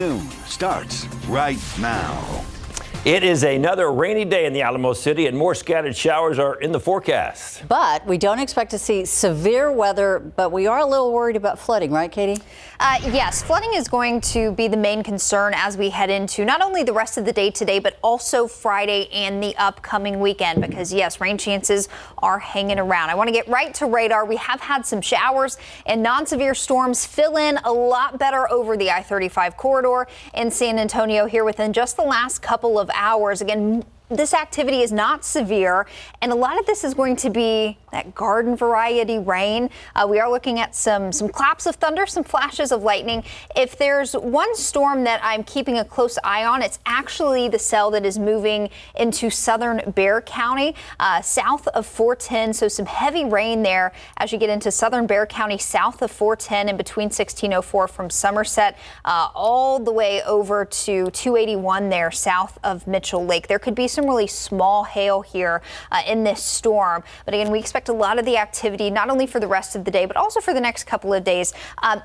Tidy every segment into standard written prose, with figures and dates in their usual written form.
Noon starts right now. It is another rainy day in the Alamo City, and more scattered showers are in the forecast. But we don't expect to see severe weather, but we are a little worried about flooding, right, Katie? Yes, flooding is going to be the main concern as we head into not only the rest of the day today, but also Friday and the upcoming weekend, because yes, rain chances are hanging around. I want to get right to radar. We have had some showers and non-severe storms fill in a lot better over the I-35 corridor in San Antonio here within just the last couple of hours. Again, this activity is not severe, and a lot of this is going to be that garden variety rain. We are looking at some claps of thunder, some flashes of lightning. If there's one storm that I'm keeping a close eye on, it's actually the cell that is moving into southern Bexar County, south of 410. So some heavy rain there as you get into southern Bexar County, south of 410 and between 1604 from Somerset, all the way over to 281 there south of Mitchell Lake. There could be some really small hail here in this storm. But again, we expect a lot of the activity, not only for the rest of the day, but also for the next couple of days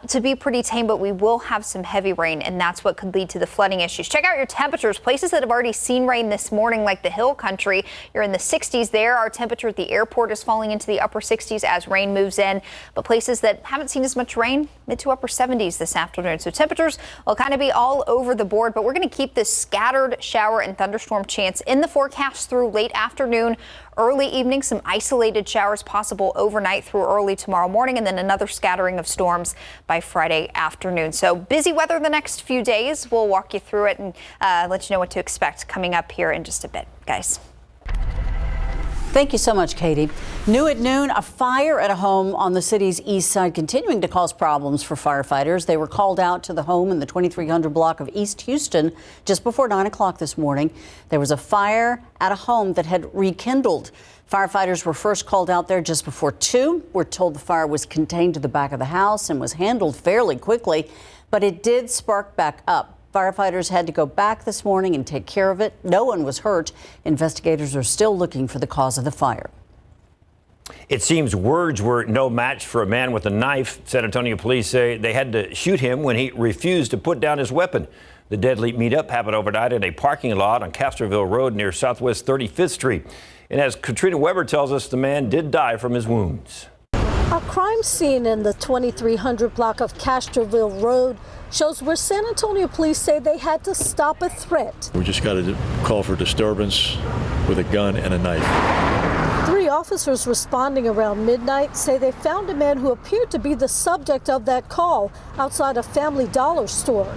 to be pretty tame. But we will have some heavy rain, and that's what could lead to the flooding issues. Check out your temperatures. Places that have already seen rain this morning, like the Hill Country, you're in the 60s there. Our temperature at the airport is falling into the upper 60s as rain moves in. But places that haven't seen as much rain, mid to upper 70s this afternoon. So temperatures will kind of be all over the board, but we're going to keep this scattered shower and thunderstorm chance in the forecast through late afternoon, early evening, some isolated showers possible overnight through early tomorrow morning, and then another scattering of storms by Friday afternoon. So busy weather the next few days. We'll walk you through it and let you know what to expect coming up here in just a bit, guys. Thank you so much, Katie. New at noon, a fire at a home on the city's east side continuing to cause problems for firefighters. They were called out to the home in the 2300 block of East Houston just before 9 o'clock this morning. There was a fire at a home that had rekindled. Firefighters were first called out there just before 2. We're told the fire was contained to the back of the house and was handled fairly quickly, but it did spark back up. Firefighters had to go back this morning and take care of it. No one was hurt. Investigators are still looking for the cause of the fire. It seems words were no match for a man with a knife. San Antonio police say they had to shoot him when he refused to put down his weapon. The deadly meetup happened overnight at a parking lot on Castroville Road near Southwest 35th Street. And as Katrina Weber tells us, the man did die from his wounds. A crime scene in the 2300 block of Castroville Road shows where San Antonio police say they had to stop a threat. We just got a call for disturbance with a gun and a knife. 3 officers responding around midnight say they found a man who appeared to be the subject of that call outside a Family Dollar store.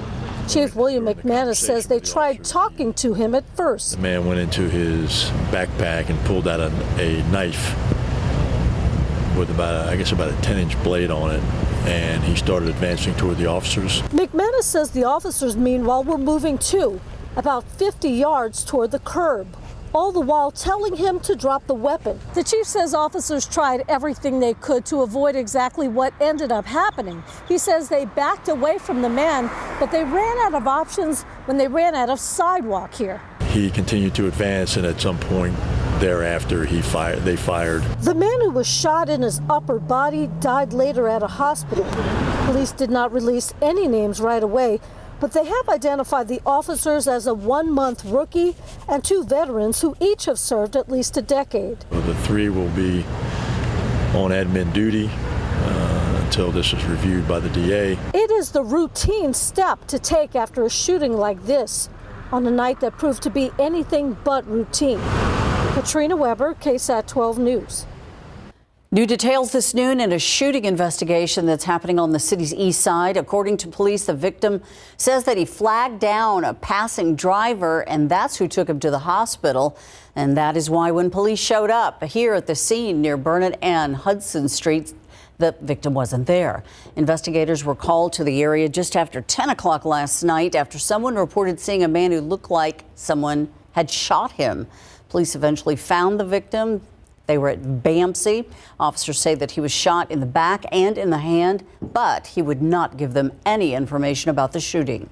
Chief William McManus says they tried talking to him at first. The man went into his backpack and pulled out a knife with about a 10-inch blade on it, and he started advancing toward the officers. McManus says the officers, meanwhile, were moving too, about 50 yards toward the curb, all the while telling him to drop the weapon. The chief says officers tried everything they could to avoid exactly what ended up happening. He says they backed away from the man, but they ran out of options when they ran out of sidewalk here. He continued to advance, and at some point thereafter, they fired. The man who was shot in his upper body died later at a hospital. Police did not release any names right away, but they have identified the officers as a 1-month rookie and 2 veterans who each have served at least a decade. The 3 will be on admin duty until this is reviewed by the DA. It is the routine step to take after a shooting like this on a night that proved to be anything but routine. Katrina Weber, KSAT 12 News. New details this noon in a shooting investigation that's happening on the city's east side. According to police, the victim says that he flagged down a passing driver, and that's who took him to the hospital. And that is why when police showed up here at the scene near Burnett and Hudson Street, the victim wasn't there. Investigators were called to the area just after 10 o'clock last night after someone reported seeing a man who looked like someone had shot him. Police eventually found the victim. They were at Bamsey. Officers say that he was shot in the back and in the hand, but he would not give them any information about the shooting.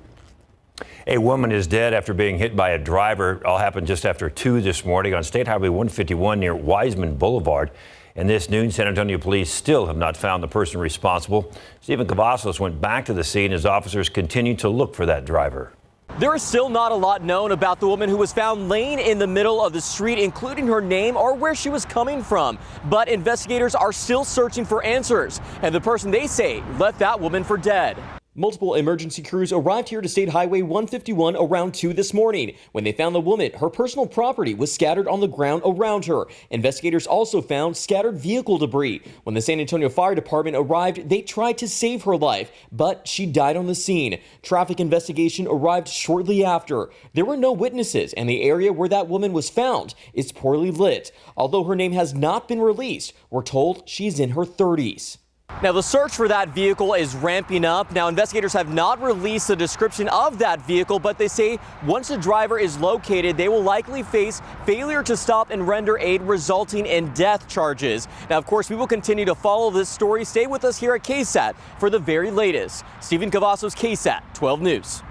A woman is dead after being hit by a driver. All happened just after 2 this morning on State Highway 151 near Wiseman Boulevard. And this noon, San Antonio police still have not found the person responsible. Stephen Cavazos went back to the scene as officers continue to look for that driver. There is still not a lot known about the woman who was found laying in the middle of the street, including her name or where she was coming from. But investigators are still searching for answers, and the person they say left that woman for dead. Multiple emergency crews arrived here to State Highway 151 around 2 this morning. When they found the woman, her personal property was scattered on the ground around her. Investigators also found scattered vehicle debris. When the San Antonio Fire Department arrived, they tried to save her life, but she died on the scene. Traffic investigation arrived shortly after. There were no witnesses, and the area where that woman was found is poorly lit. Although her name has not been released, we're told she's in her 30s. Now, the search for that vehicle is ramping up. Now, investigators have not released the description of that vehicle, but they say once the driver is located, they will likely face failure to stop and render aid, resulting in death charges. Now, of course, we will continue to follow this story. Stay with us here at KSAT for the very latest. Stephen Cavazos, KSAT 12 News.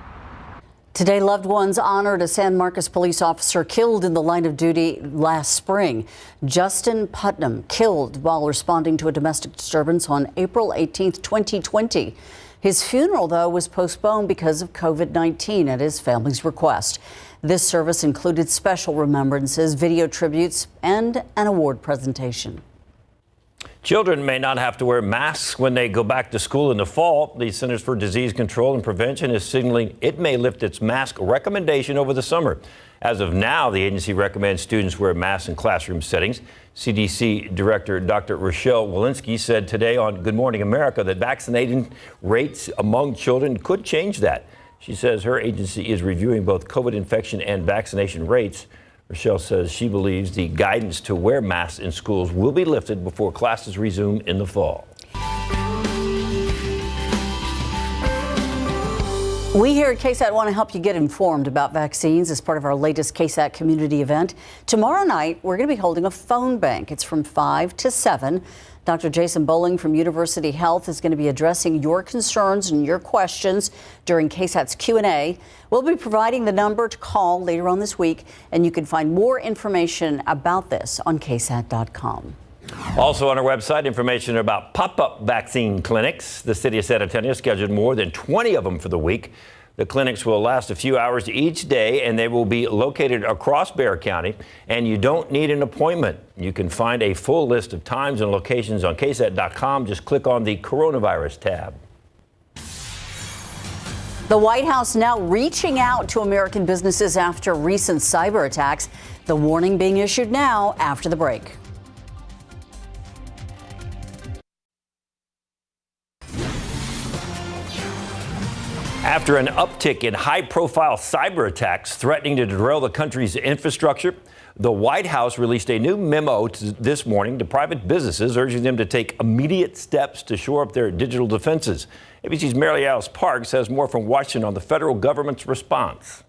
Today, loved ones honored a San Marcos police officer killed in the line of duty last spring. Justin Putnam killed while responding to a domestic disturbance on April 18, 2020. His funeral, though, was postponed because of COVID-19 at his family's request. This service included special remembrances, video tributes, and an award presentation. Children may not have to wear masks when they go back to school in the fall. The Centers for Disease Control and Prevention is signaling it may lift its mask recommendation over the summer. As of now, the agency recommends students wear masks in classroom settings. CDC Director Dr. Rochelle Walensky said today on Good Morning America that vaccinating rates among children could change that. She says her agency is reviewing both COVID infection and vaccination rates. Rochelle says she believes the guidance to wear masks in schools will be lifted before classes resume in the fall. We here at KSAT want to help you get informed about vaccines as part of our latest KSAT community event. Tomorrow night, we're going to be holding a phone bank. It's from 5 to 7. Dr. Jason Bowling from University Health is going to be addressing your concerns and your questions during KSAT's Q&A. We'll be providing the number to call later on this week, and you can find more information about this on KSAT.com. Also on our website, information about pop-up vaccine clinics. The city of San Antonio scheduled more than 20 of them for the week. The clinics will last a few hours each day, and they will be located across Bexar County, and you don't need an appointment. You can find a full list of times and locations on KSAT.com. Just click on the coronavirus tab. The White House now reaching out to American businesses after recent cyber attacks. The warning being issued now after the break. After an uptick in high-profile cyber attacks threatening to derail the country's infrastructure, the White House released a new memo this morning to private businesses, urging them to take immediate steps to shore up their digital defenses. ABC's Mary Alice Parks has more from Washington on the federal government's response.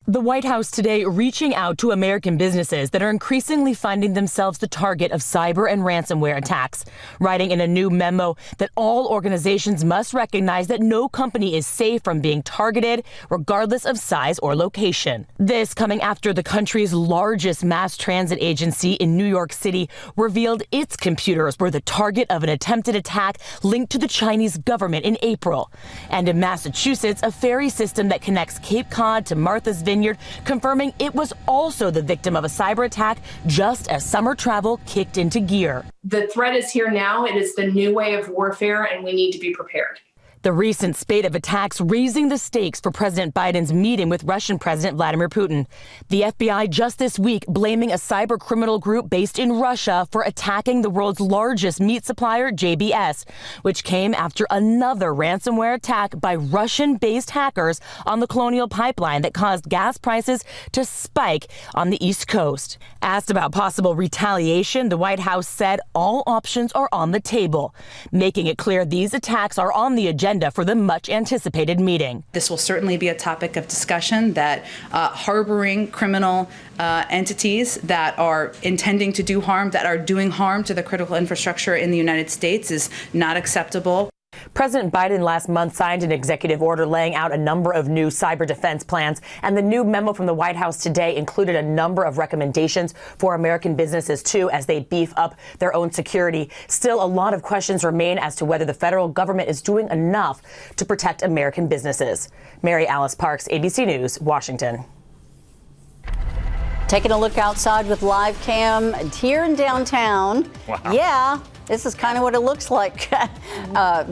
The White House today reaching out to American businesses that are increasingly finding themselves the target of cyber and ransomware attacks, writing in a new memo that all organizations must recognize that no company is safe from being targeted, regardless of size or location. This coming after the country's largest mass transit agency in New York City revealed its computers were the target of an attempted attack linked to the Chinese government in April. And in Massachusetts, a ferry system that connects Cape Cod to Martha's Vineyard, confirming it was also the victim of a cyber attack just as summer travel kicked into gear. The threat is here now. It is the new way of warfare, and we need to be prepared. The recent spate of attacks raising the stakes for President Biden's meeting with Russian President Vladimir Putin. The FBI just this week blaming a cyber criminal group based in Russia for attacking the world's largest meat supplier, JBS, which came after another ransomware attack by Russian-based hackers on the Colonial Pipeline that caused gas prices to spike on the East Coast. Asked about possible retaliation, the White House said all options are on the table, making it clear these attacks are on the agenda for the much-anticipated meeting. This will certainly be a topic of discussion, that harboring criminal entities that are intending to do harm, that are doing harm to the critical infrastructure in the United States is not acceptable. President Biden last month signed an executive order laying out a number of new cyber defense plans, and the new memo from the White House today included a number of recommendations for American businesses, too, as they beef up their own security. Still, a lot of questions remain as to whether the federal government is doing enough to protect American businesses. Mary Alice Parks, ABC News, Washington. Taking a look outside with live cam here in downtown. Wow. Yeah, this is kind of what it looks like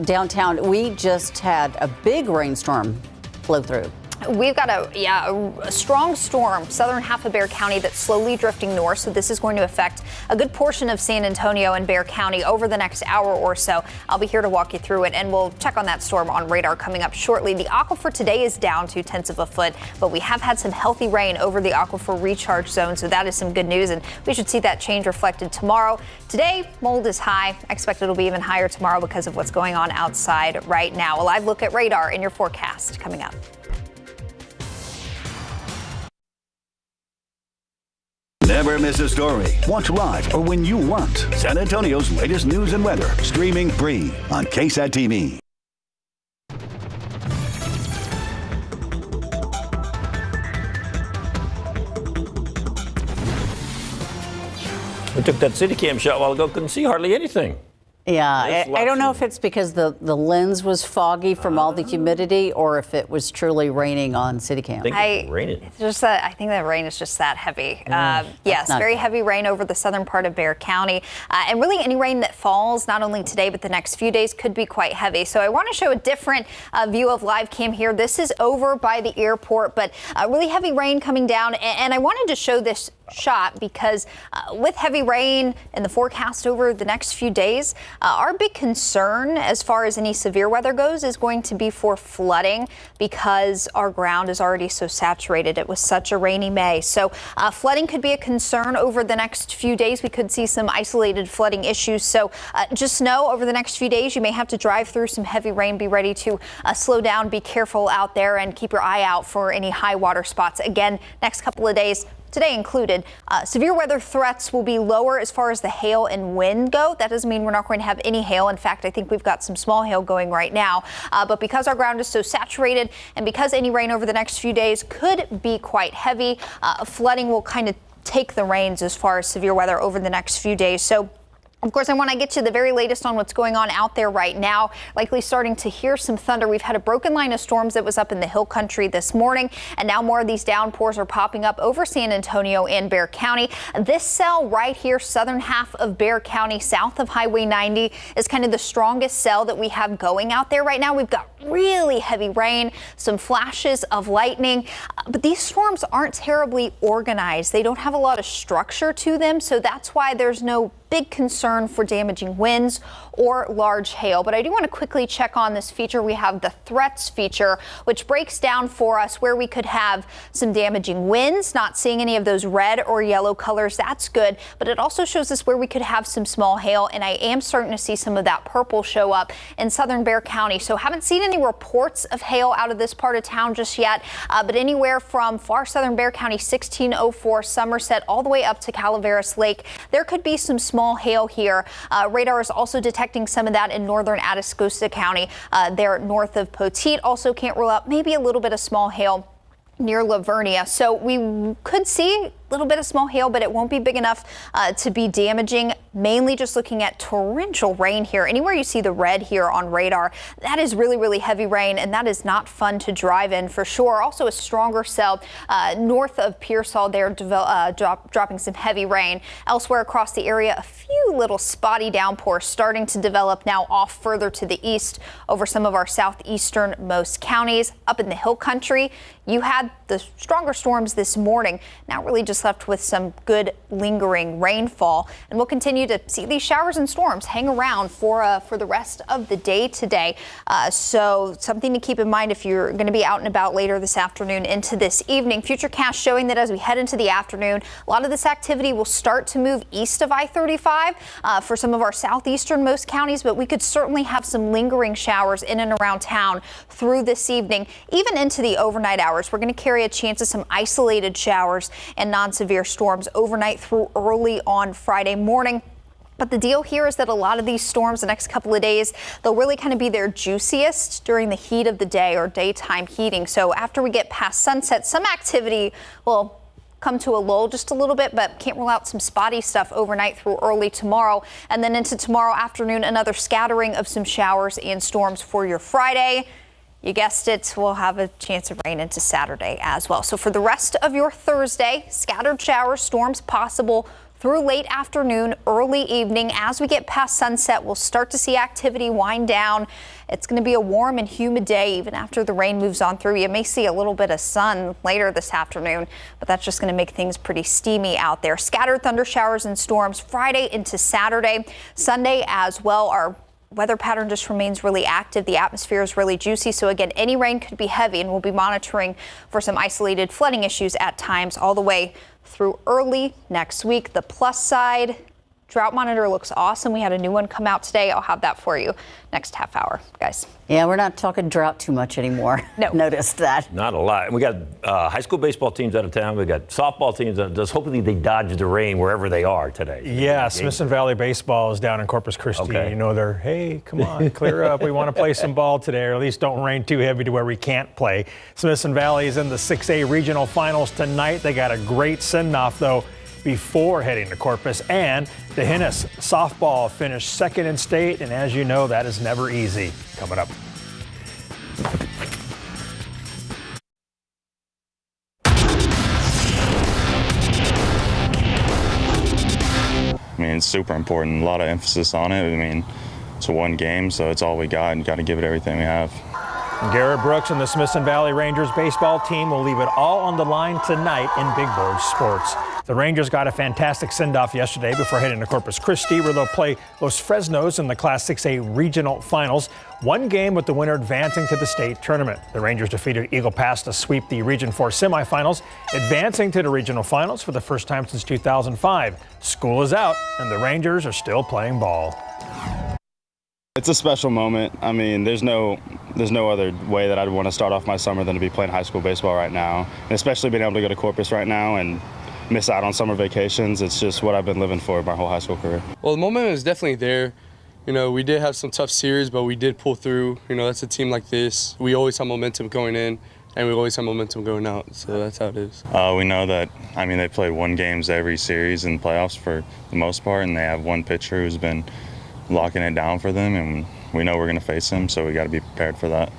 downtown. We just had a big rainstorm flow through. We've got a strong storm, southern half of Bexar County, that's slowly drifting north. So this is going to affect a good portion of San Antonio and Bexar County over the next hour or so. I'll be here to walk you through it, and we'll check on that storm on radar coming up shortly. The aquifer today is down 0.2 of a foot, but we have had some healthy rain over the aquifer recharge zone. So that is some good news, and we should see that change reflected tomorrow. Today, mold is high. I expect it'll be even higher tomorrow because of what's going on outside right now. A live look at radar in your forecast coming up. Never miss a story. Watch live or when you want. San Antonio's latest news and weather. Streaming free on KSAT TV. We took that city cam shot a while ago, couldn't see hardly anything. Yeah, I don't know if it's because the lens was foggy from all the humidity or if it was truly raining on CityCam. I think it's raining. It's just that I think that rain is just that heavy. Yes, very heavy rain over the southern part of Bexar County. And really any rain that falls, not only today, but the next few days could be quite heavy. So I want to show a different view of live cam here. This is over by the airport, but really heavy rain coming down. And I wanted to show this shot because with heavy rain in the forecast over the next few days, our big concern as far as any severe weather goes is going to be for flooding because our ground is already so saturated. It was such a rainy May. So flooding could be a concern over the next few days. We could see some isolated flooding issues. So just know over the next few days, you may have to drive through some heavy rain. Be ready to slow down, be careful out there, and keep your eye out for any high water spots. Again, next couple of days, today included, severe weather threats will be lower as far as the hail and wind go. That doesn't mean we're not going to have any hail. In fact, I think we've got some small hail going right now. But because our ground is so saturated and because any rain over the next few days could be quite heavy, flooding will kind of take the reins as far as severe weather over the next few days. So of course, I want to get you the very latest on what's going on out there right now. Likely starting to hear some thunder. We've had a broken line of storms that was up in the hill country this morning, and now more of these downpours are popping up over San Antonio and Bexar County. This cell right here, southern half of Bexar County, south of Highway 90, is kind of the strongest cell that we have going out there right now. We've got really heavy rain, some flashes of lightning, but these storms aren't terribly organized. They don't have a lot of structure to them, so that's why there's no big concern for damaging winds or large hail. But I do want to quickly check on this feature. We have the threats feature, which breaks down for us where we could have some damaging winds. Not seeing any of those red or yellow colors. That's good. But it also shows us where we could have some small hail. And I am starting to see some of that purple show up in southern Bexar County. So haven't seen any reports of hail out of this part of town just yet. But anywhere from far southern Bexar County, 1604, Somerset, all the way up to Calaveras Lake, there could be some small hail here. Radar is also detecting some of that in northern Atascosa County. There north of Poteet. Also can't rule out maybe a little bit of small hail near Lavernia. So we could see a little bit of small hail, but it won't be big enough to be damaging. Mainly just looking at torrential rain here. Anywhere you see the red here on radar, that is really, really heavy rain, and that is not fun to drive in for sure. Also a stronger cell north of Pearsall there, dropping some heavy rain. Elsewhere across the area, a few little spotty downpours starting to develop now off further to the east over some of our southeastern-most counties. Up in the hill country, you had the stronger storms this morning. Now really just left with some good lingering rainfall, and we'll continue to see these showers and storms hang around for the rest of the day today. So something to keep in mind if you're going to be out and about later this afternoon into this evening. FUTURECAST showing that as we head into the afternoon, a lot of this activity will start to move east of I-35 for some of our southeastern-most counties, but we could certainly have some lingering showers in and around town through this evening, even into the overnight hours. We're going to carry a chance of some isolated showers and non-severe storms overnight through early on Friday morning. But the deal here is that a lot of these storms the next couple of days, they'll really kind of be their juiciest during the heat of the day or daytime heating. So after we get past sunset, some activity will come to a lull just a little bit, but can't rule out some spotty stuff overnight through early tomorrow. And then into tomorrow afternoon, another scattering of some showers and storms for your Friday. You guessed it, we'll have a chance of rain into Saturday as well. So for the rest of your Thursday, scattered showers, storms possible through late afternoon, early evening. As we get past sunset, we'll start to see activity wind down. It's going to be a warm and humid day even after the rain moves on through. You may see a little bit of sun later this afternoon, but that's just going to make things pretty steamy out there. Scattered thunder showers and storms Friday into Saturday, Sunday as well. Our weather pattern just remains really active. The atmosphere is really juicy. So again, any rain could be heavy, and we'll be monitoring for some isolated flooding issues at times all the way through early next week. The plus side, drought monitor looks awesome. We had a new one come out today. I'll have that for you next half hour, guys. Yeah, we're not talking drought too much anymore. No. Noticed that. Not a lot. We got high school baseball teams out of town. We got softball teams out of town. Hopefully they dodge the rain wherever they are today. Yeah, Smithson Valley Baseball is down in Corpus Christi. Okay. You know, they're, hey, come on, clear up. We want to play some ball today, or at least don't rain too heavy to where we can't play. Smithson Valley is in the 6A regional finals tonight. They got a great send-off, though, before heading to Corpus. And the Hennis softball finished second in state, and as you know, that is never easy. Coming up. I mean, it's super important. A lot of emphasis on it. I mean, it's one game, so it's all we got, and got to give it everything we have. Garrett Brooks and the Smithson Valley Rangers baseball team will leave it all on the line tonight in Big Board Sports. The Rangers got a fantastic send-off yesterday before heading to Corpus Christi, where they'll play Los Fresnos in the Class 6A regional finals. One game with the winner advancing to the state tournament. The Rangers defeated Eagle Pass to sweep the Region 4 semifinals, advancing to the regional finals for the first time since 2005. School is out, and the Rangers are still playing ball. It's a special moment. I mean, there's no other way that I'd want to start off my summer than to be playing high school baseball right now, and especially being able to go to Corpus right now and miss out on summer vacations. It's just what I've been living for my whole high school career. Well, the moment was definitely there. You know, we did have some tough series, but we did pull through. You know, that's a team like this. We always have momentum going in, and we always have momentum going out, so that's how it is. We know that, I mean, they play one games every series in playoffs for the most part, and they have one pitcher who's been locking it down for them, and we know we're going to face him, so we got to be prepared for that.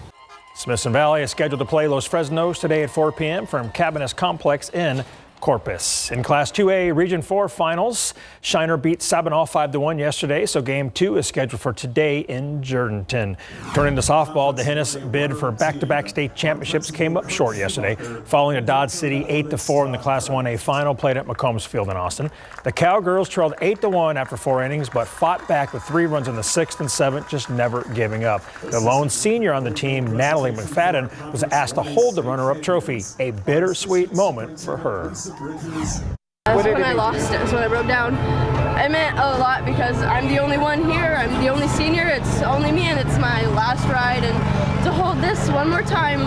Smithson Valley is scheduled to play Los Fresnos today at 4 p.m. from Cabinets Complex in Corpus. In Class 2A Region 4 finals, Shiner beat Sabinal 5-1 yesterday, so Game 2 is scheduled for today in Jourdanton. Turning to softball, the Hennis bid for back-to-back state championships came up short yesterday, following a Dodge City 8-4 in the Class 1A final played at McCombs Field in Austin. The Cowgirls trailed 8-1 after 4 innings, but fought back with 3 runs in the 6th and 7th, just never giving up. The lone senior on the team, Natalie McFadden, was asked to hold the runner-up trophy, a bittersweet moment for her. That's when I lost it. That's when I broke down. It meant a lot because I'm the only one here. I'm the only senior. It's only me, and it's my last ride. And to hold this one more time,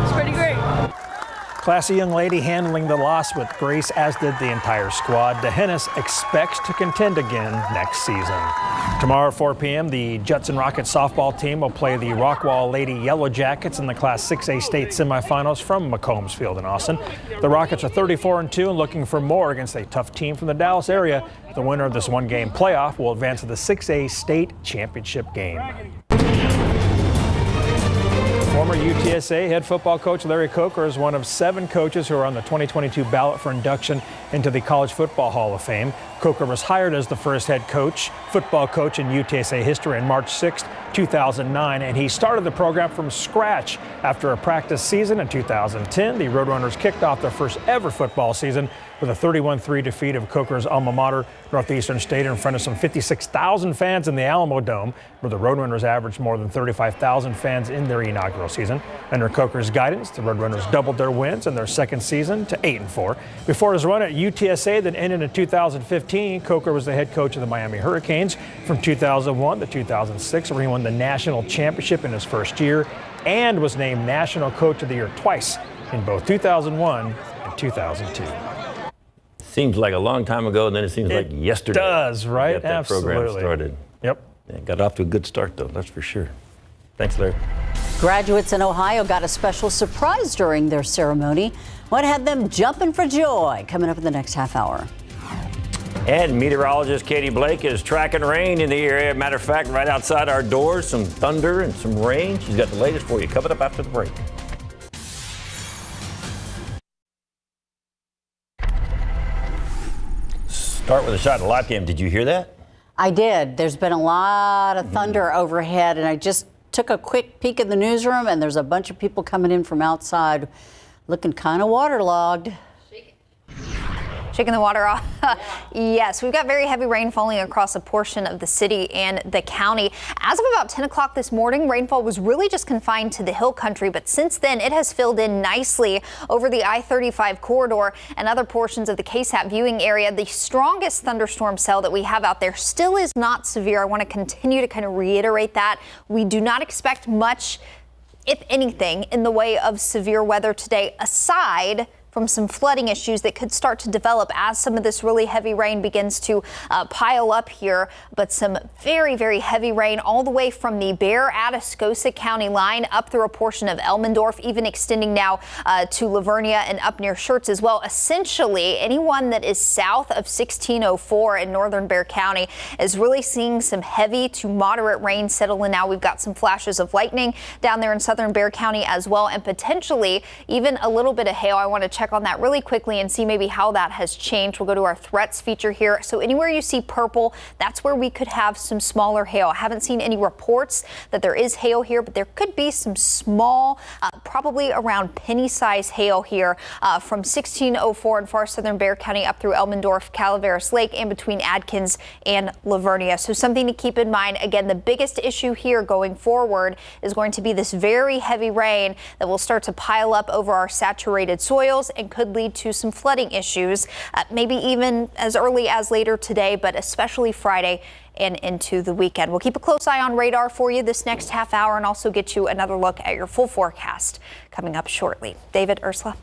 it's pretty great. Classy young lady handling the loss with grace, as did the entire squad. The Hennis expects to contend again next season. Tomorrow at 4 p.m., the Judson Rockets softball team will play the Rockwall Lady Yellow Jackets in the Class 6A state semifinals from McCombs Field in Austin. The Rockets are 34-2 and looking for more against a tough team from the Dallas area. The winner of this one-game playoff will advance to the 6A state championship game. Former UTSA head football coach Larry Coker is one of 7 coaches who are on the 2022 ballot for induction into the College Football Hall of Fame. Coker was hired as the first head football coach in UTSA history on March 6, 2009, and he started the program from scratch. After a practice season in 2010, the Roadrunners kicked off their first ever football season with a 31-3 defeat of Coker's alma mater, Northeastern State, in front of some 56,000 fans in the Alamo Dome, where the Roadrunners averaged more than 35,000 fans in their inaugural season. Under Coker's guidance, the Roadrunners doubled their wins in their second season to 8-4. Before his run at UTSA that ended in 2015, Coker was the head coach of the Miami Hurricanes from 2001 to 2006, where he won the national championship in his first year and was named National Coach of the Year twice in both 2001 and 2002. Seems like a long time ago, and then it seems like yesterday. It does, right? Got that program started. Yep. Yeah, got off to a good start, though, that's for sure. Thanks, Larry. Graduates in Ohio got a special surprise during their ceremony. What had them jumping for joy? Coming up in the next half hour. And meteorologist Katie Blake is tracking rain in the area. Matter of fact, right outside our doors, some thunder and some rain. She's got the latest for you. Coming up after the break. Start with a shot of the live cam. Did you hear that? I did. There's been a lot of thunder overhead, and I just took a quick peek in the newsroom, and there's a bunch of people coming in from outside looking kind of waterlogged. Shaking the water off. Yes, we've got very heavy rain falling across a portion of the city and the county. As of about 10 o'clock this morning, rainfall was really just confined to the hill country, but since then it has filled in nicely over the I-35 corridor and other portions of the KSAT viewing area. The strongest thunderstorm cell that we have out there still is not severe. I want to continue to kind of reiterate that. We do not expect much, if anything, in the way of severe weather today, aside from some flooding issues that could start to develop as some of this really heavy rain begins to pile up here. But some very, very heavy rain all the way from the Bear-Atascosa County line up through a portion of Elmendorf, even extending now to Livonia and up near Schertz as well. Essentially, anyone that is south of 1604 in northern Bexar County is really seeing some heavy to moderate rain settle in now. We've got some flashes of lightning down there in southern Bexar County as well, and potentially even a little bit of hail. I want to check on that really quickly and see maybe how that has changed. We'll go to our threats feature here. So anywhere you see purple, that's where we could have some smaller hail. I haven't seen any reports that there is hail here, but there could be some small, probably around penny-size hail here from 1604 in far southern Bexar County up through Elmendorf, Calaveras Lake, and between Adkins and Livonia. So something to keep in mind. Again, the biggest issue here going forward is going to be this very heavy rain that will start to pile up over our saturated soils and could lead to some flooding issues, maybe even as early as later today, but especially Friday and into the weekend. We'll keep a close eye on radar for you this next half hour and also get you another look at your full forecast coming up shortly. David, Ursula.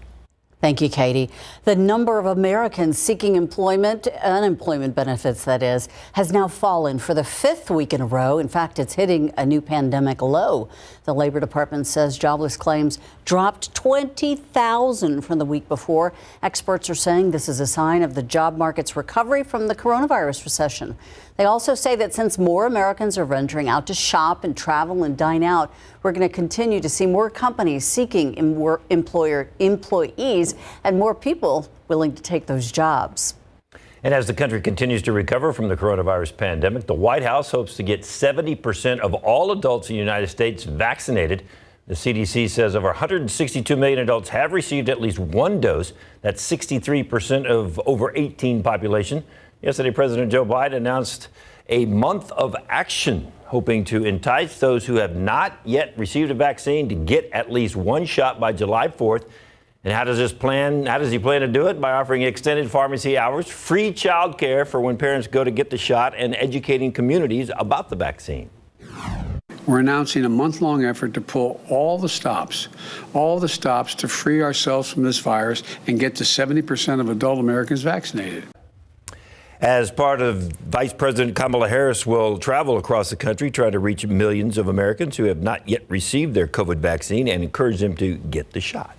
Thank you, Katie. The number of Americans seeking employment, unemployment benefits that is, has now fallen for the fifth week in a row. In fact, it's hitting a new pandemic low. The Labor Department says jobless claims dropped 20,000 from the week before. Experts are saying this is a sign of the job market's recovery from the coronavirus recession. They also say that since more Americans are venturing out to shop and travel and dine out, we're going to continue to see more companies seeking employees and more people willing to take those jobs. And as the country continues to recover from the coronavirus pandemic, the White House hopes to get 70% of all adults in the United States vaccinated. The CDC says over 162 million adults have received at least one dose. That's 63% of over 18 population. Yesterday, President Joe Biden announced a month of action, hoping to entice those who have not yet received a vaccine to get at least one shot by July 4th. And how does he plan to do it? By offering extended pharmacy hours, free child care for when parents go to get the shot, and educating communities about the vaccine. We're announcing a month-long effort to pull all the stops to free ourselves from this virus and get to 70% of adult Americans vaccinated. As part of Vice President Kamala Harris will travel across the country, try to reach millions of Americans who have not yet received their COVID vaccine and encourage them to get the shot.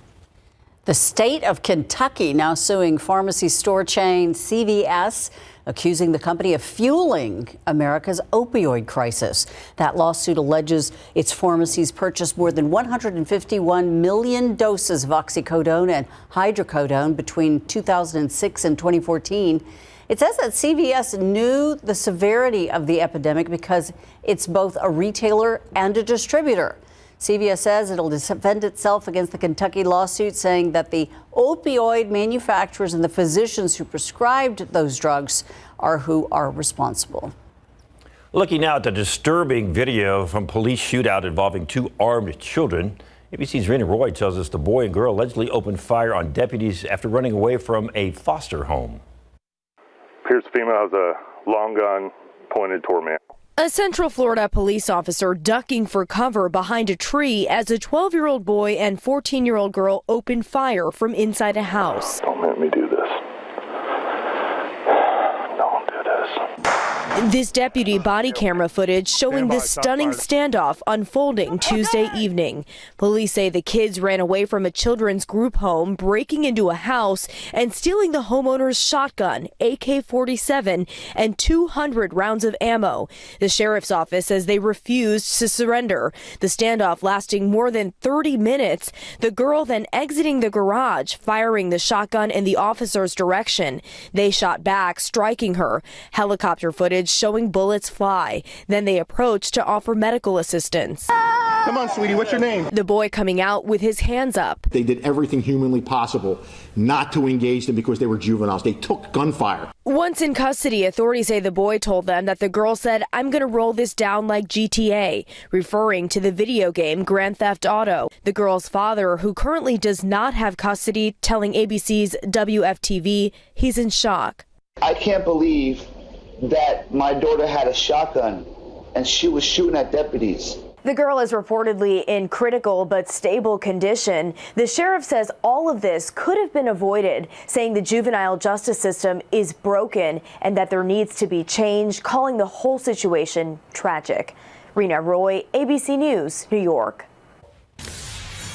The state of Kentucky now suing pharmacy store chain CVS, accusing the company of fueling America's opioid crisis. That lawsuit alleges its pharmacies purchased more than 151 million doses of oxycodone and hydrocodone between 2006 and 2014. It says that CVS knew the severity of the epidemic because it's both a retailer and a distributor. CVS says it'll defend itself against the Kentucky lawsuit, saying that the opioid manufacturers and the physicians who prescribed those drugs are who are responsible. Looking now at the disturbing video from police shootout involving two armed children. ABC's Rena Roy tells us the boy and girl allegedly opened fire on deputies after running away from a foster home. Appears the female has a long gun pointed toward me. A Central Florida police officer ducking for cover behind a tree as a 12-year-old boy and 14-year-old girl opened fire from inside a house. Don't let me do this. This deputy body camera footage showing this stunning standoff unfolding Tuesday evening. Police say the kids ran away from a children's group home, breaking into a house and stealing the homeowner's shotgun, AK-47, and 200 rounds of ammo. The sheriff's office says they refused to surrender. The standoff lasting more than 30 minutes. The girl then exiting the garage, firing the shotgun in the officer's direction. They shot back, striking her. Helicopter footage showing bullets fly. Then they approached to offer medical assistance. Come on, sweetie, what's your name? The boy coming out with his hands up. They did everything humanly possible not to engage them because they were juveniles. They took gunfire. Once in custody, authorities say the boy told them that the girl said, "I'm going to roll this down like GTA," referring to the video game Grand Theft Auto. The girl's father, who currently does not have custody, telling ABC's WFTV he's in shock. I can't believe that my daughter had a shotgun and she was shooting at deputies. The girl is reportedly in critical but stable condition. The sheriff says all of this could have been avoided, saying the juvenile justice system is broken and that there needs to be change, calling the whole situation tragic. Rena Roy, ABC News, New York.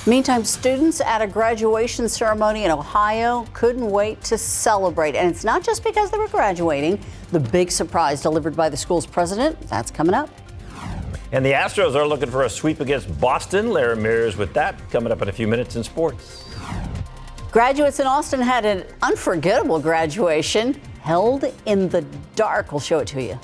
Meantime, students at a graduation ceremony in Ohio couldn't wait to celebrate. And it's not just because they were graduating. The big surprise delivered by the school's president, that's coming up. And the Astros are looking for a sweep against Boston. Larry Mears with that coming up in a few minutes in sports. Graduates in Austin had an unforgettable graduation held in the dark. We'll show it to you.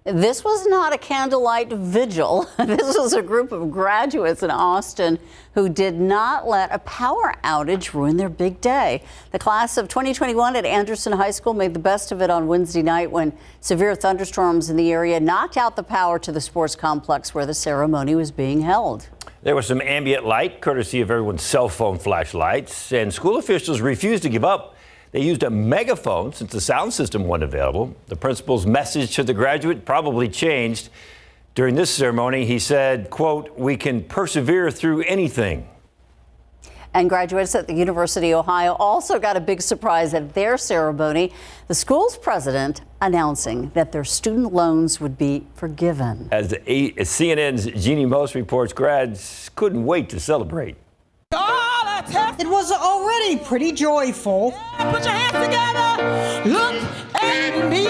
This was not a candlelight vigil. This was a group of graduates in Austin who did not let a power outage ruin their big day. The class of 2021 at Anderson High School made the best of it on Wednesday night when severe thunderstorms in the area knocked out the power to the sports complex where the ceremony was being held. There was some ambient light, courtesy of everyone's cell phone flashlights, and school officials refused to give up. They used a megaphone since the sound system wasn't available. The principal's message to the graduate probably changed. During this ceremony, he said, quote, "We can persevere through anything." And graduates at the University of Ohio also got a big surprise at their ceremony. The school's president announcing that their student loans would be forgiven. As CNN's Jeannie Most reports, grads couldn't wait to celebrate. It was already pretty joyful. Put your hands together. Look at me.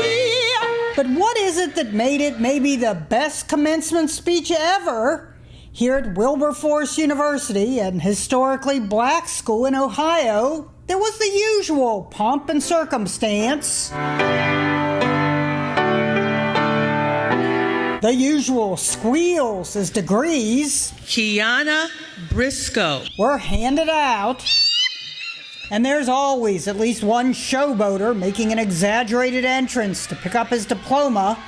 But what is it that made it maybe the best commencement speech ever? Here at Wilberforce University, an historically black school in Ohio, there was the usual pomp and circumstance. The usual squeals as degrees, Kiana Briscoe, were handed out. And there's always at least one showboater making an exaggerated entrance to pick up his diploma.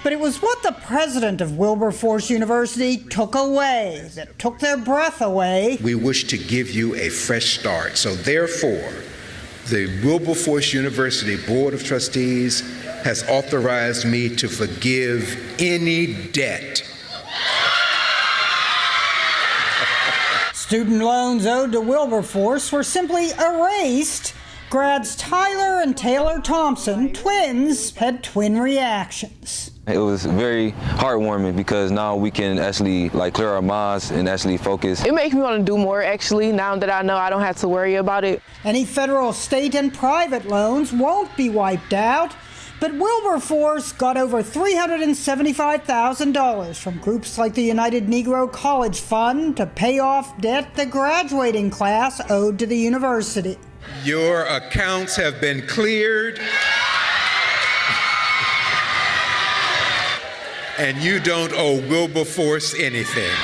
But it was what the president of Wilberforce University took away that took their breath away. We wish to give you a fresh start. So therefore, the Wilberforce University Board of Trustees has authorized me to forgive any debt. Student loans owed to Wilberforce were simply erased. Grads Tyler and Taylor Thompson, twins, had twin reactions. It was very heartwarming because now we can actually clear our minds and actually focus. It makes me want to do more actually now that I know I don't have to worry about it. Any federal, state, and private loans won't be wiped out. But Wilberforce got over $375,000 from groups like the United Negro College Fund to pay off debt the graduating class owed to the university. Your accounts have been cleared, and you don't owe Wilberforce anything.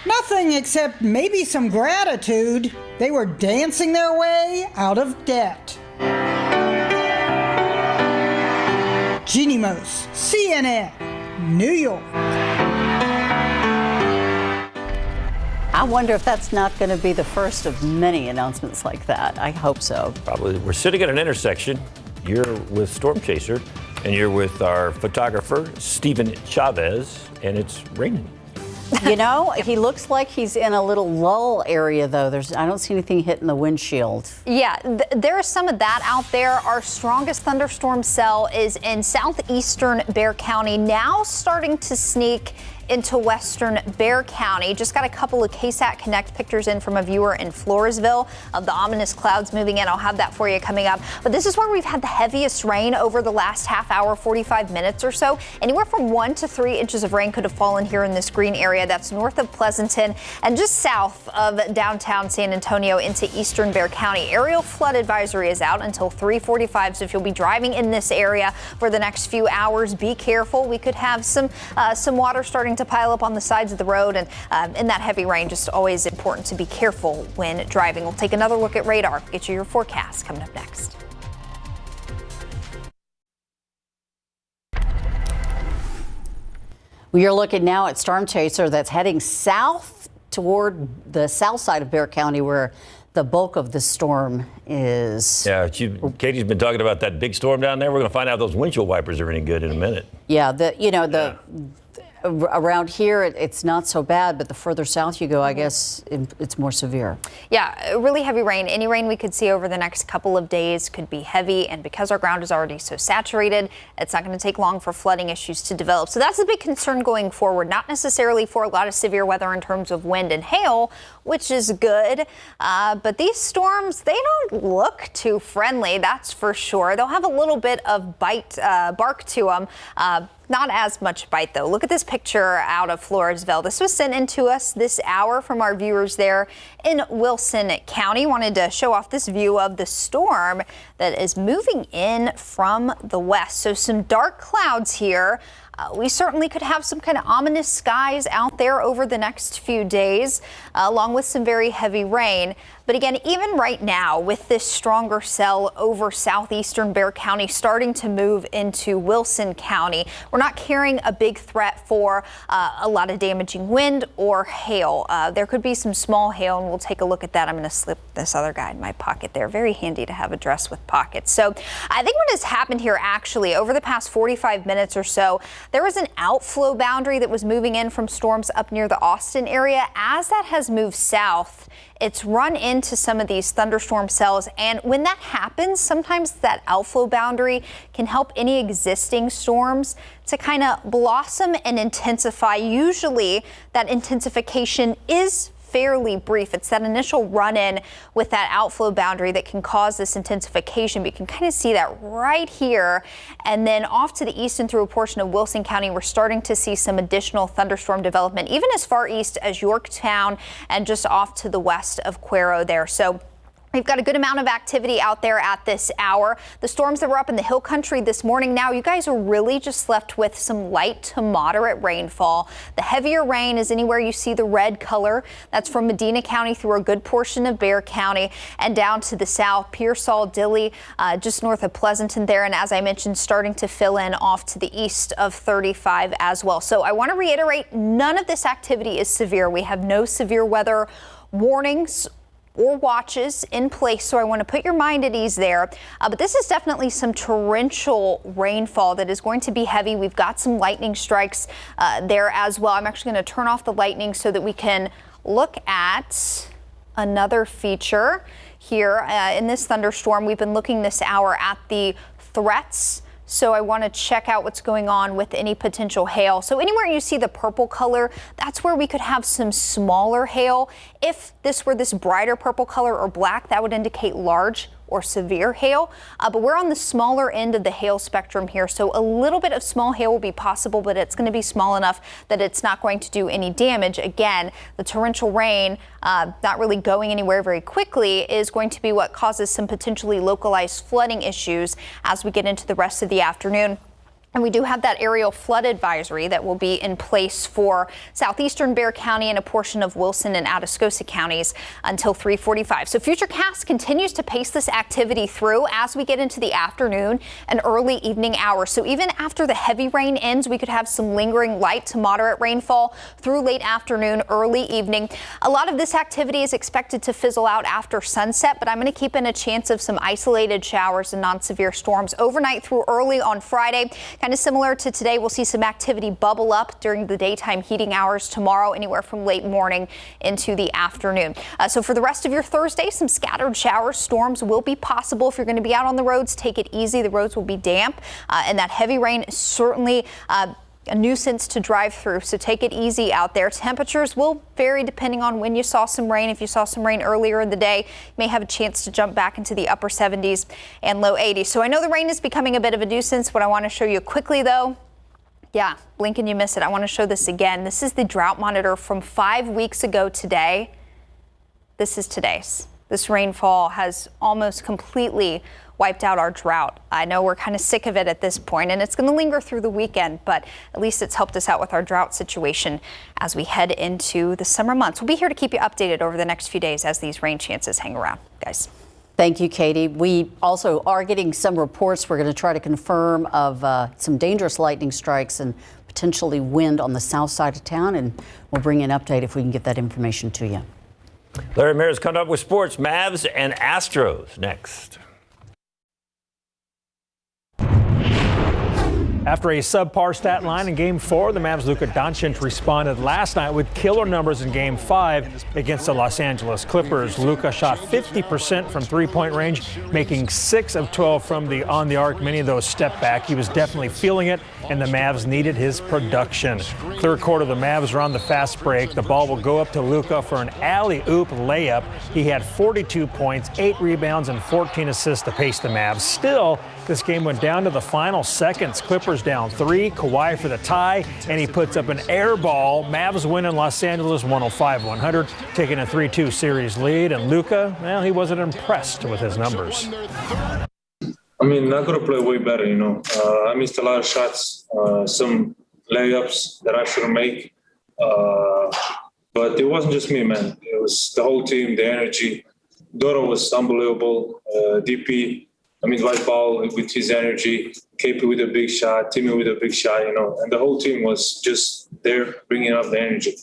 Nothing except maybe some gratitude. They were dancing their way out of debt. Jeannie Most, CNN, New York. I wonder if that's not going to be the first of many announcements like that. I hope so. Probably. We're sitting at an intersection. You're with Storm Chaser, and you're with our photographer, Steven Chavez, and it's raining. You know, he looks like he's in a little lull area, though. I don't see anything hitting the windshield. Yeah, there is some of that out there. Our strongest thunderstorm cell is in southeastern Bexar County, now starting to sneak into western Bexar County. Just got a couple of KSAT Connect pictures in from a viewer in Floresville of the ominous clouds moving in. I'll have that for you coming up. But this is where we've had the heaviest rain over the last half hour, 45 minutes or so. Anywhere from 1 to 3 inches of rain could have fallen here in this green area. That's north of Pleasanton and just south of downtown San Antonio into eastern Bexar County. Aerial flood advisory is out until 3:45. So if you'll be driving in this area for the next few hours, be careful. We could have some water starting to pile up on the sides of the road, and in that heavy rain, just always important to be careful when driving. We'll take another look at radar, get you your forecast coming up next. We are looking now at Storm Chaser that's heading south toward the south side of Bexar County, where the bulk of the storm is. Yeah, Katie's been talking about that big storm down there. We're going to find out if those windshield wipers are any good in a minute. Yeah, around here, it's not so bad, but the further south you go, I guess it's more severe. Yeah, really heavy rain. Any rain we could see over the next couple of days could be heavy, and because our ground is already so saturated, it's not going to take long for flooding issues to develop. So that's a big concern going forward, not necessarily for a lot of severe weather in terms of wind and hail, which is good, but these storms, they don't look too friendly, that's for sure. They'll have a little bit of bark to them. Not as much bite, though. Look at this picture out of Floresville. This was sent in to us this hour from our viewers there in Wilson County. Wanted to show off this view of the storm that is moving in from the west. So some dark clouds here. We certainly could have some kind of ominous skies out there over the next few days, along with some very heavy rain. But again, even right now, with this stronger cell over southeastern Bexar County starting to move into Wilson County, we're not carrying a big threat for a lot of damaging wind or hail. There could be some small hail, and we'll take a look at that. I'm going to slip this other guy in my pocket there. Very handy to have a dress with pockets. So I think what has happened here actually over the past 45 minutes or so, there was an outflow boundary that was moving in from storms up near the Austin area. As that has moved south, it's run into some of these thunderstorm cells, and when that happens, sometimes that outflow boundary can help any existing storms to kind of blossom and intensify. Usually that intensification is fairly brief. It's that initial run-in with that outflow boundary that can cause this intensification. But you can kind of see that right here. And then off to the east and through a portion of Wilson County, we're starting to see some additional thunderstorm development, even as far east as Yorktown and just off to the west of Cuero there. So we've got a good amount of activity out there at this hour. The storms that were up in the hill country this morning, now you guys are really just left with some light to moderate rainfall. The heavier rain is anywhere you see the red color. That's from Medina County through a good portion of Bexar County and down to the south, Pearsall, Dilley, just north of Pleasanton there. And as I mentioned, starting to fill in off to the east of 35 as well. So I want to reiterate, none of this activity is severe. We have no severe weather warnings or watches in place, so I want to put your mind at ease there. But this is definitely some torrential rainfall that is going to be heavy. We've got some lightning strikes there as well. I'm actually going to turn off the lightning so that we can look at another feature here in this thunderstorm. We've been looking this hour at the threats. So I want to check out what's going on with any potential hail. So anywhere you see the purple color, that's where we could have some smaller hail. If this were this brighter purple color or black, that would indicate large or severe hail, but we're on the smaller end of the hail spectrum here, so a little bit of small hail will be possible, but it's going to be small enough that it's not going to do any damage. Again, the torrential rain not really going anywhere very quickly is going to be what causes some potentially localized flooding issues as we get into the rest of the afternoon. And we do have that aerial flood advisory that will be in place for southeastern Bexar County and a portion of Wilson and Atascosa counties until 3:45. So FUTURECAST continues to pace this activity through as we get into the afternoon and early evening hours. So even after the heavy rain ends, we could have some lingering light to moderate rainfall through late afternoon, early evening. A lot of this activity is expected to fizzle out after sunset, but I'm going to keep in a chance of some isolated showers and non-severe storms overnight through early on Friday. Kind of similar to today, we'll see some activity bubble up during the daytime heating hours tomorrow, anywhere from late morning into the afternoon. So for the rest of your Thursday, some scattered showers, storms will be possible. If you're going to be out on the roads, take it easy. The roads will be damp, and that heavy rain is certainly a nuisance to drive through, so take it easy out there. Temperatures will vary depending on when you saw some rain. If you saw some rain earlier in the day, you may have a chance to jump back into the upper 70s and low 80s. So I know the rain is becoming a bit of a nuisance. What I want to show you quickly, though, yeah, blink and you miss it. I want to show this again. This is the drought monitor from 5 weeks ago today. This is today's. This rainfall has almost completely wiped out our drought. I know we're kind of sick of it at this point, and it's going to linger through the weekend, but at least it's helped us out with our drought situation as we head into the summer months. We'll be here to keep you updated over the next few days as these rain chances hang around, guys. Thank you, Katie. We also are getting some reports we're going to try to confirm of some dangerous lightning strikes and potentially wind on the south side of town, and we'll bring you an update if we can get that information to you. Larry Mears coming up with sports. Mavs and Astros next. After a subpar stat line in Game 4, the Mavs' Luka Doncic responded last night with killer numbers in Game 5 against the Los Angeles Clippers. Luka shot 50% from three-point range, making 6 of 12 from on the arc. Many of those step back. He was definitely feeling it, and the Mavs needed his production. Third quarter, the Mavs are on the fast break. The ball will go up to Luka for an alley-oop layup. He had 42 points, 8 rebounds, and 14 assists to pace the Mavs. Still, this game went down to the final seconds. Clippers down 3, Kawhi for the tie, and he puts up an air ball. Mavs win in Los Angeles 105-100, taking a 3-2 series lead. And Luka, well, he wasn't impressed with his numbers. I mean, I could have played way better, you know. I missed a lot of shots, some layups that I shouldn't make. But it wasn't just me, man. It was the whole team, the energy. Doro was unbelievable. DP, Dwight Powell with his energy, KP with a big shot, Timmy with a big shot, you know. And the whole team was just there bringing up the energy.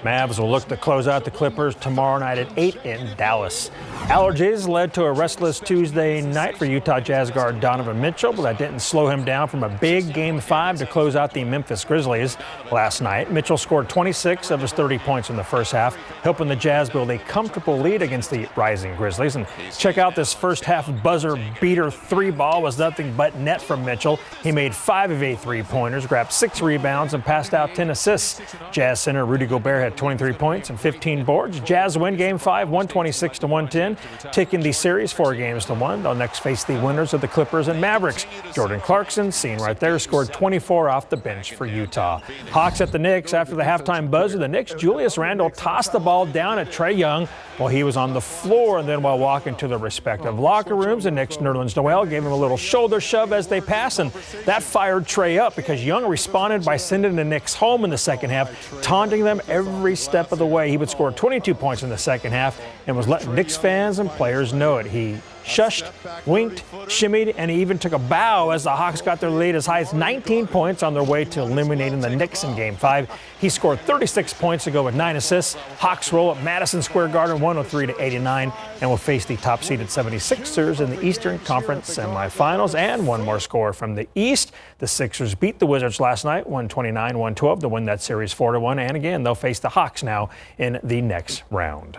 Mavs will look to close out the Clippers tomorrow night at 8 in Dallas. Allergies led to a restless Tuesday night for Utah Jazz guard Donovan Mitchell, but that didn't slow him down from a big Game 5 to close out the Memphis Grizzlies last night. Mitchell scored 26 of his 30 points in the first half, helping the Jazz build a comfortable lead against the rising Grizzlies. And check out this first half buzzer beater 3 ball was nothing but net from Mitchell. He made 5 of 8 3-pointers, grabbed 6 rebounds, and passed out 10 assists. Jazz center Rudy Gobert had 23 points and 15 boards. Jazz win Game 5, 126-110, taking the series 4-1. They'll next face the winners of the Clippers and Mavericks. Jordan Clarkson, seen right there, scored 24 off the bench for Utah. Hawks at the Knicks. After the halftime buzzer, the Knicks' Julius Randle tossed the ball down at Trae Young while he was on the floor, and then while walking to their respective locker rooms, the Knicks' Nerlens Noel gave him a little shoulder shove as they passed, and that fired Trae up because Young responded by sending the Knicks home in the second half, taunting them every step of the way. He would score 22 points in the second half and was letting Knicks fans and players know it. He shushed, winked, shimmied, and he even took a bow as the Hawks got their lead as high as 19 points on their way to eliminating the Knicks in Game 5. He scored 36 points to go with 9 assists. Hawks roll up Madison Square Garden 103-89 and will face the top-seeded 76ers in the Eastern Conference semifinals. And one more score from the East. The Sixers beat the Wizards last night, 129-112, to win that series 4-1. And again, they'll face the Hawks now in the next round.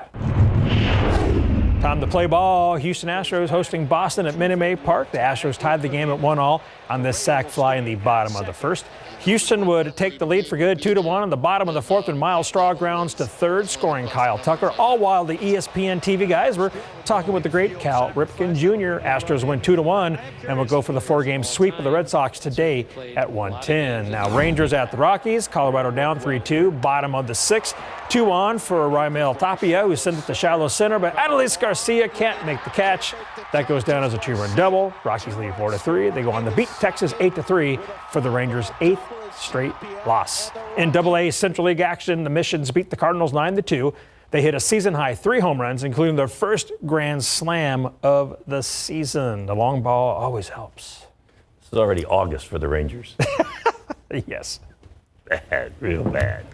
Time to play ball. Houston Astros hosting Boston at Minute Maid Park. The Astros tied the game at 1-1 on this sac fly in the bottom of the first. Houston would take the lead for good 2-1 on the bottom of the fourth when Miles Straw grounds to third, scoring Kyle Tucker, all while the ESPN TV guys were talking with the great Cal Ripken Jr. Astros win 2-1 and will go for the 4-game sweep of the Red Sox today at 1:10. Now Rangers at the Rockies. Colorado down 3-2, bottom of the sixth. 2 on for Raimel Tapia, who sent it to shallow center, but Adolis Garcia can't make the catch. That goes down as a 2-run double. Rockies lead 4-3. They go on to beat Texas 8-3 for the Rangers' 8th straight loss. In AA Central League action, the Missions beat the Cardinals 9-2. They hit a season-high 3 home runs, including their first grand slam of the season. The long ball always helps. This is already August for the Rangers. Yes. Bad, real bad.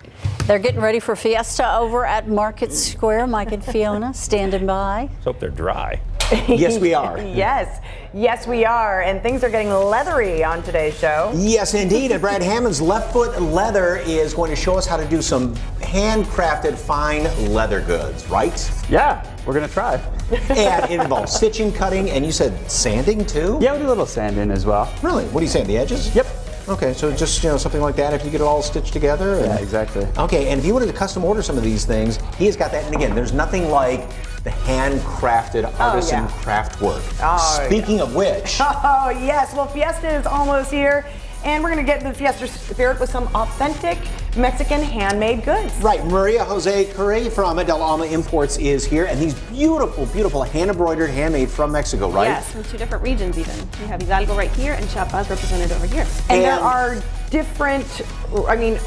They're getting ready for Fiesta over at Market Square. Mike and Fiona standing by. Let's hope they're dry. Yes, we are. Yes, we are. And things are getting leathery on today's show. Yes, indeed. And Brad Hammond's Left Foot Leather is going to show us how to do some handcrafted fine leather goods, right? Yeah, we're going to try. And it involves stitching, cutting, and you said sanding too? Yeah, we do a little sanding as well. Really? What do you sand, the edges? Yep. Okay, so just, something like that if you get it all stitched together? And, yeah, exactly. Okay, and if you wanted to custom order some of these things, he has got that. And again, there's nothing like the handcrafted artisan craft work. Speaking of which. Oh, yes. Well, Fiesta is almost here. And we're going to get in the Fiesta spirit with some authentic Mexican handmade goods. Right. Maria Jose Curry from Del Alma Imports is here. And these beautiful, beautiful hand-embroidered, handmade from Mexico, right? Yes, from 2 different regions even. We have Hidalgo right here and Chiapas represented over here. And there are different,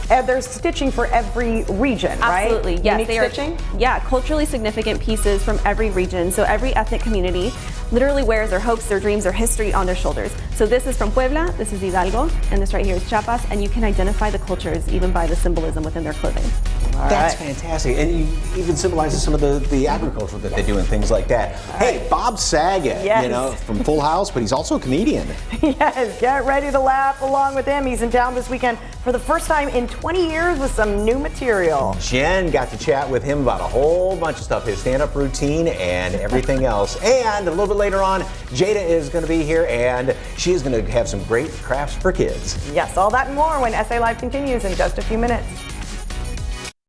there's stitching for every region, right? Absolutely, yes. Unique stitching? Yeah, culturally significant pieces from every region. So every ethnic community literally wears their hopes, their dreams, their history on their shoulders. So this is from Puebla, this is Hidalgo, and this right here is Chiapas, and you can identify the cultures even by the symbolism within their clothing. That's fantastic. And you even symbolizes some of the agriculture that they do and things like that. Hey, Bob Saget, from Full House, but he's also a comedian. Yes, get ready to laugh along with him. He's in town this weekend for the first time in 20 years with some new material. Jen got to chat with him about a whole bunch of stuff, his stand-up routine and everything else. And a little bit later on, Jada is going to be here, and she is going to have some great crafts for kids. Yes, all that and more when SA Live continues in just a few minutes.